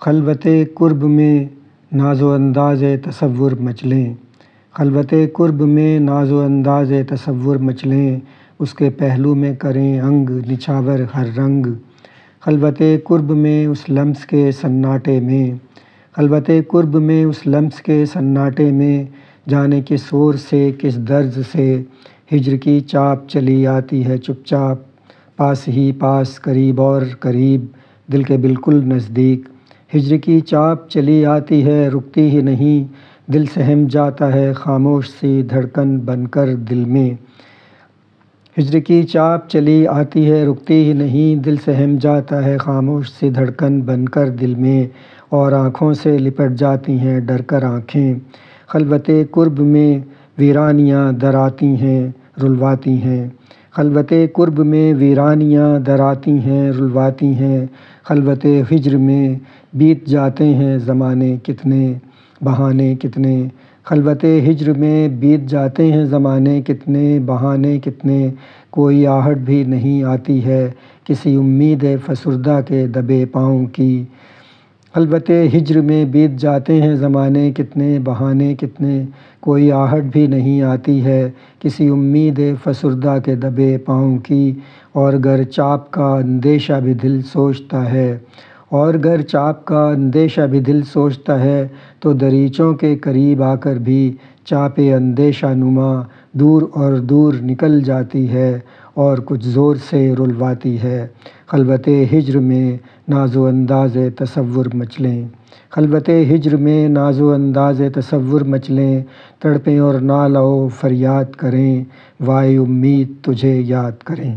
خلوت قرب میں ناز و انداز تصور مچلیں، خلوت قرب میں ناز و انداز تصور مچلیں، اس کے پہلو میں کریں انگ نچھاور ہر رنگ۔ خلوت قرب میں اس لمس کے سناٹے میں، خلوت قرب میں اس لمس کے سناٹے میں، جانے کس اور سے کس درز سے ہجر کی چاپ چلی آتی ہے چپ چاپ، پاس ہی پاس قریب اور قریب دل کے بالکل نزدیک۔ ہجر کی چاپ چلی آتی ہے رکتی ہی نہیں، دل سہم جاتا ہے خاموش سی دھڑکن بن کر دل میں۔ ہجر کی چاپ چلی آتی ہے رکتی ہی نہیں، دل سہم جاتا ہے خاموش سی دھڑکن بن کر دل میں، اور آنکھوں سے لپٹ جاتی ہیں ڈر کر آنکھیں۔ خلوت قرب میں ویرانیاں در آتی ہیں رلواتی ہیں، خلوت قرب میں ویرانیاں در آتی ہیں رلواتی ہیں، خلوت ہجر میں بیت جاتے ہیں زمانے کتنے بہانے کتنے، خلوت ہجر میں بیت جاتے ہیں زمانے کتنے بہانے کتنے، کوئی آہٹ بھی نہیں آتی ہے کسی امید فسردہ کے دبے پاؤں کی۔ خلوت ہجر میں بیت جاتے ہیں زمانے کتنے بہانے کتنے، کوئی آہٹ بھی نہیں آتی ہے کسی امید فسردہ کے دبے پاؤں کی، اور گر چاپ کا اندیشہ بھی دل سوچتا ہے، اور گر چاپ کا اندیشہ بھی دل سوچتا ہے، تو دریچوں کے قریب آ کر بھی چاپ اندیشہ نما دور اور دور نکل جاتی ہے اور کچھ زور سے رلواتی ہے۔ خلوت ہجر میں ناز و انداز تصور مچلیں، خلوت ہجر میں ناز و انداز تصور مچلیں، تڑپیں اور نالہ و فریاد کریں، وائے امید تجھے یاد کریں۔